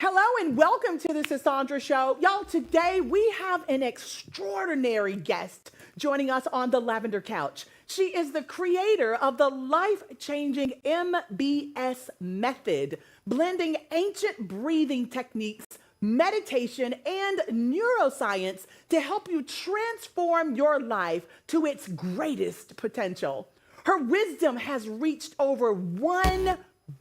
Hello and welcome to the Cassandra Show. Y'all, today we have an extraordinary guest joining us on the Lavender Couch. She is the creator of the life-changing MBS method, blending ancient breathing techniques, meditation, and neuroscience to help you transform your life to its greatest potential. Her wisdom has reached over 1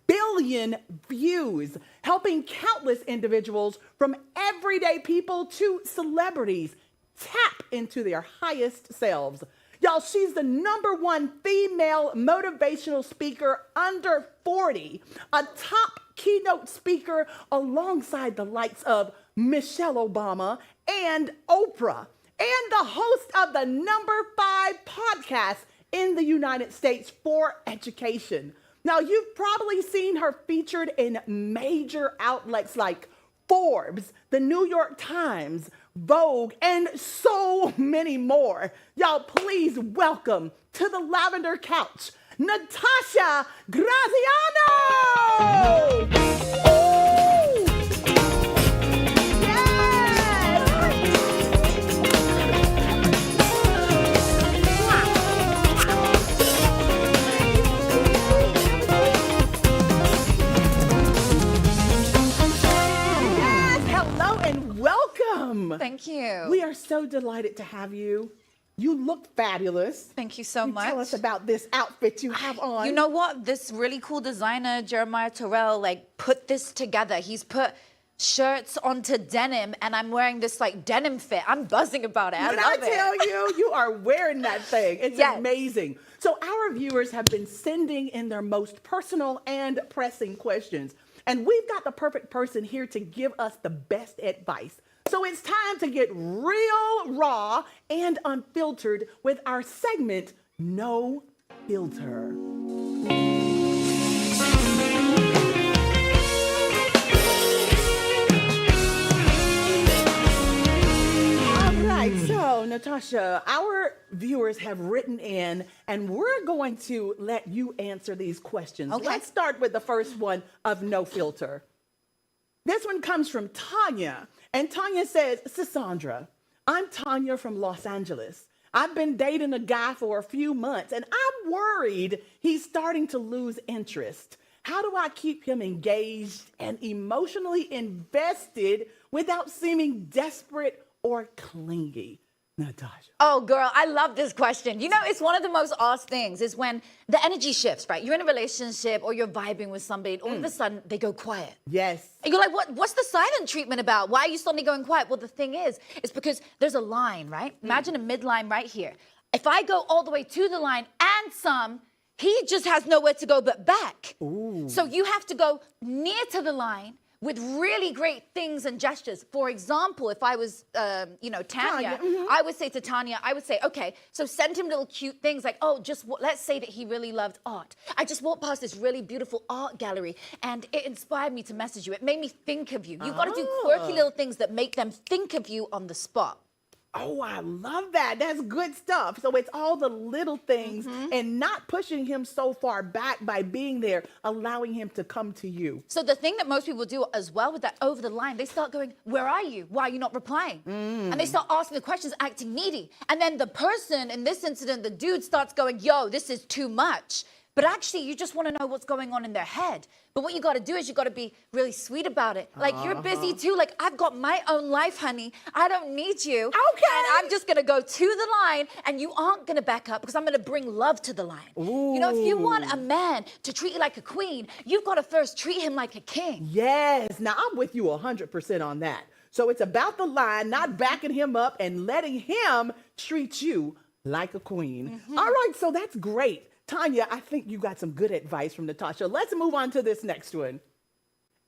billion views, helping countless individuals from everyday people to celebrities tap into their highest selves. Y'all, she's the #1 female motivational speaker under 40, a top keynote speaker alongside the likes of Michelle Obama and Oprah, and the host of the #5 podcast in the United States for education. Now, you've probably seen her featured in major outlets like Forbes, the New York Times, Vogue, and so many more. Y'all, please welcome to the Lavender Couch, Natasha Graziano! Thank you. We are so delighted to have you. You look fabulous. Thank you so much. Tell us about this outfit you have on. You know what? This really cool designer, Jeremiah Terrell, put this together. He's put shirts onto denim, and I'm wearing this denim fit. I'm buzzing about it. I love it. Did I tell you? You are wearing that thing. It's amazing. So our viewers have been sending in their most personal and pressing questions, and we've got the perfect person here to give us the best advice. So it's time to get real, raw, and unfiltered with our segment, No Filter. All right, so Natasha, our viewers have written in, and we're going to let you answer these questions. Okay. Let's start with the first one of No Filter. This one comes from Tanya. And Tanya says, Cassandra, I'm Tanya from Los Angeles. I've been dating a guy for a few months, and I'm worried he's starting to lose interest. How do I keep him engaged and emotionally invested without seeming desperate or clingy? Natasha. Oh, girl, I love this question. You know, it's one of the most asked things is when the energy shifts, right? You're in a relationship or you're vibing with somebody, and all of a sudden they go quiet. Yes. And you're like, what's the silent treatment about? Why are you suddenly going quiet? Well, the thing is, it's because there's a line, right? Imagine a midline right here. If I go all the way to the line and some, he just has nowhere to go but back. Ooh. So you have to go near to the line with really great things and gestures. For example, if I was, Tanya, I would say to Tanya, okay, so send him little cute things like, let's say that he really loved art. I just walked past this really beautiful art gallery and it inspired me to message you. It made me think of you. You've got to do quirky little things that make them think of you on the spot. Oh, I love that. That's good stuff. So it's all the little things and not pushing him so far back by being there, allowing him to come to you. So the thing that most people do as well with that over the line, they start going, where are you? Why are you not replying? And they start asking the questions, acting needy. And then the person in this incident, the dude starts going, yo, this is too much. But actually, you just want to know what's going on in their head. But what you got to do is you got to be really sweet about it. You're busy too. I've got my own life, honey. I don't need you. Okay. And I'm just going to go to the line, and you aren't going to back up because I'm going to bring love to the line. Ooh. You know, if you want a man to treat you like a queen, you've got to first treat him like a king. Yes. Now, I'm with you 100% on that. So it's about the line, not backing him up and letting him treat you like a queen. All right. So that's great. Tanya, I think you got some good advice from Natasha. Let's move on to this next one.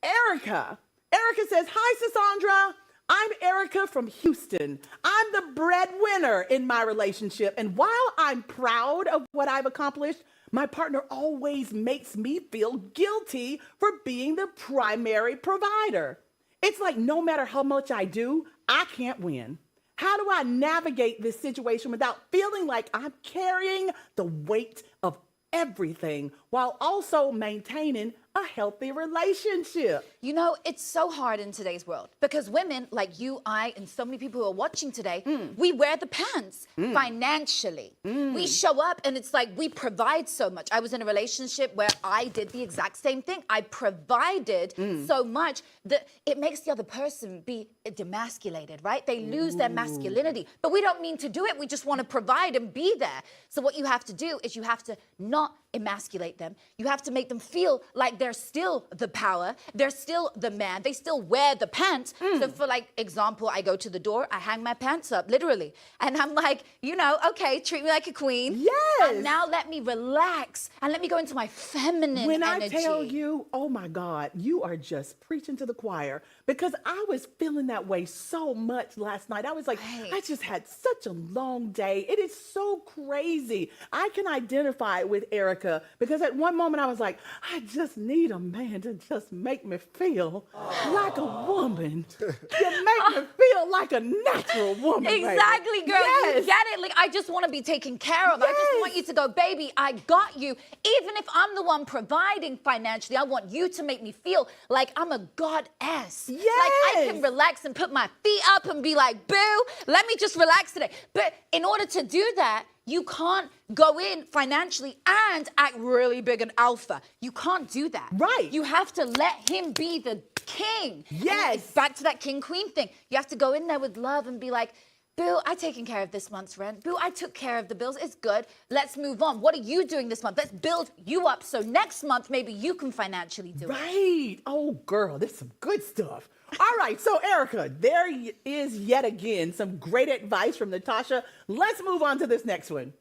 Erica. Erica says, hi, Cassandra. I'm Erica from Houston. I'm the breadwinner in my relationship. And while I'm proud of what I've accomplished, my partner always makes me feel guilty for being the primary provider. It's like no matter how much I do, I can't win. How do I navigate this situation without feeling like I'm carrying the weight of everything while also maintaining a healthy relationship? You know, it's so hard in today's world because women like you, I, and so many people who are watching today, we wear the pants financially. We show up and it's like we provide so much. I was in a relationship where I did the exact same thing. I provided so much that it makes the other person be demasculated, right? They lose their masculinity. But we don't mean to do it. We just want to provide and be there. So what you have to do is you have to not emasculate them. You have to make them feel like they're still the power. They're still the man. They still wear the pants. So for like example, I go to the door, I hang my pants up, literally. And I'm like, you know, okay, treat me like a queen. Yes. And now let me relax and let me go into my feminine When energy. I tell you, oh my God, you are just preaching to the choir, because I was feeling that way so much last night. I was like, Right. I just had such a long day. It is so crazy. I can identify with Erica because at one moment I was like, I just need a man to just make me feel like a woman. To make me feel like a natural woman. baby. Exactly, girl. Yes. You get it. Like, I just want to be taken care of. I just Yes. want you to go, baby, I got you. Even if I'm the one providing financially, I want you to make me feel like I'm a goddess. Like I Yes. can relax and put my feet up and be like, boo, let me just relax today. But in order to do that, you can't go in financially and act really big and alpha. You can't do that. Right. You have to let him be the king. And Yes. it's back to that king-queen thing. You have to go in there with love and be like, boo, I taken care of this month's rent. Boo, I took care of the bills. It's good. Let's move on. What are you doing this month? Let's build you up so next month maybe you can financially do it. Right. Oh, girl, this is some good stuff. All right. So, Erica, there is yet again some great advice from Natasha. Let's move on to this next one.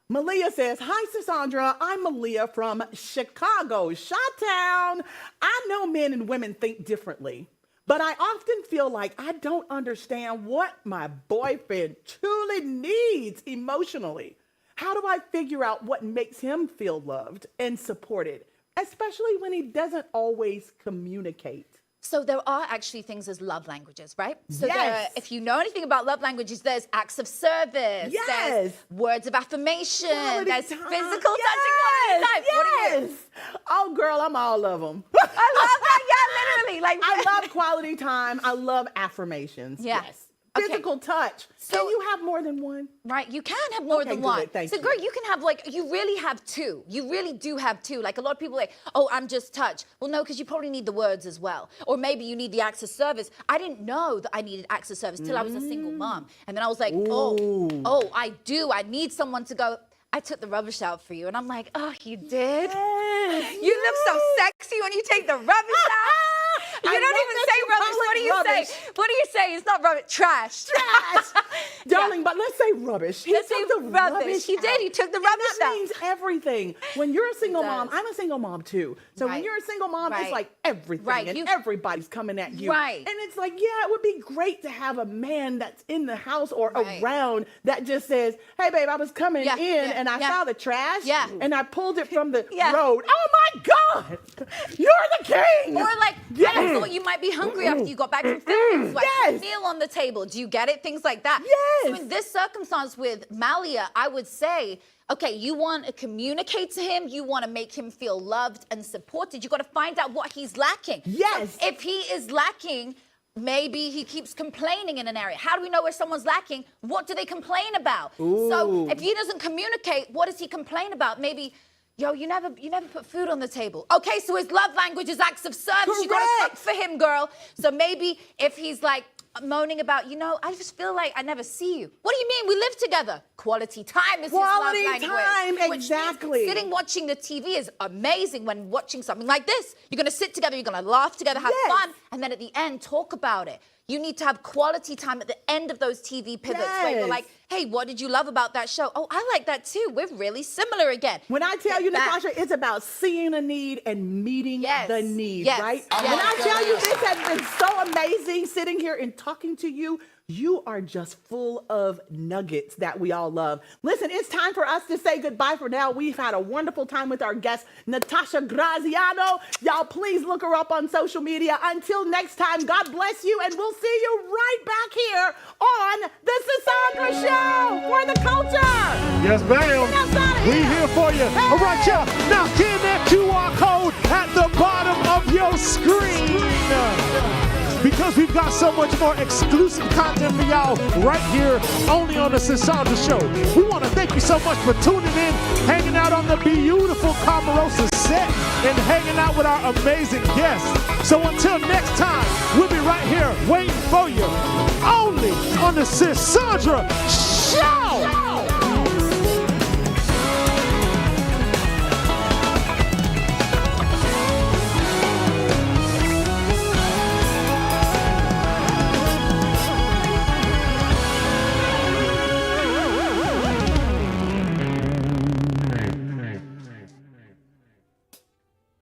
Malia says, hi, Cassandra. I'm Malia from Chicago, Chi-Town. I know men and women think differently, but I often feel like I don't understand what my boyfriend truly needs emotionally. How do I figure out what makes him feel loved and supported, especially when he doesn't always communicate? So there are actually things as love languages, right? So Yes. if you know anything about love languages, there's acts of service, Yes. there's words of affirmation, Quality there's time. physical Yes. touching, quality time. What are you? Yes. Oh, girl, I'm all of them. I love that. Yeah, literally. Like I love quality time. I love affirmations. Yeah. Yes. Okay. Physical touch. So- Can you have more than one? Right, you can have more Okay, than good, one. thank So, you. girl, you can have you really have two. You really do have two. Like a lot of people are like, oh, I'm just touch. Well, no, because you probably need the words as well. Or maybe you need the acts of service. I didn't know that I needed acts of service till I was a single mom. And then I was like, oh, I do. I need someone to go, I took the rubbish out for you. And I'm like, oh, you did? Yes. You look so sexy when you take the rubbish out. You I don't love even that say you rubbish. call What do it you rubbish. say? What do you say? It's not rubbish. Trash. Trash. Darling, but let's say rubbish. He Let's took say the rubbish. He did. out. He took the And rubbish that out. means everything. When you're a single mom, does. I'm a single mom too. So when Right. you're a single mom, it's Right. like everything Right. and You- everybody's coming at you. Right. And it's like, yeah, it would be great to have a man that's in the house or Right. around that just says, hey, babe, I was coming Yeah, in yeah, and I yeah. saw the trash Yeah. and I pulled it from the Yeah. road. Oh my God, you're the king. Or like, Yeah. I thought you might be hungry after you got back from filming, so I put a Yes. meal on the table. Do you get it? Things like that. So Yes. in this circumstance with Malia, I would say, okay, you want to communicate to him, you want to make him feel loved and supported. You got to find out what he's lacking. Yes. So if he is lacking, maybe he keeps complaining in an area. How do we know where someone's lacking? What do they complain about? So Ooh. if he doesn't communicate, what does he complain about? Maybe, yo, you never put food on the table. Okay, so his love language is acts of service. You gotta cook Correct. for him, girl. So maybe if he's like moaning about, I just feel like I never see you. What do you mean? We live together. Quality time is Quality his love language. time, which means exactly. Sitting watching the TV is amazing when watching something like this. You're gonna sit together, you're gonna laugh together, have Yes. fun, and then at the end, talk about it. You need to have quality time at the end of those TV pivots where you're Yes. like, hey, what did you love about that show? Oh, I like that too. We're really similar again. When I tell Get you, back. Natasha, it's about seeing a need and meeting Yes. the need, Yes. right? Yes. When I tell you this has been so amazing sitting here and talking to you, you are just full of nuggets that we all love. Listen, it's time for us to say goodbye for now. We've had a wonderful time with our guest, Natasha Graziano. Y'all, please look her up on social media. Until next time, God bless you, and we'll see you right back here on The Cassandra Show for the culture. Yes, ma'am. We here for you. All right, y'all. Now, scan that QR code at the bottom of your screen. Because we've got so much more exclusive content for y'all right here, only on the Sisandra Show. We want to thank you so much for tuning in, hanging out on the beautiful Carmarosa set, and hanging out with our amazing guests. So until next time, we'll be right here waiting for you, only on the Sisandra Show.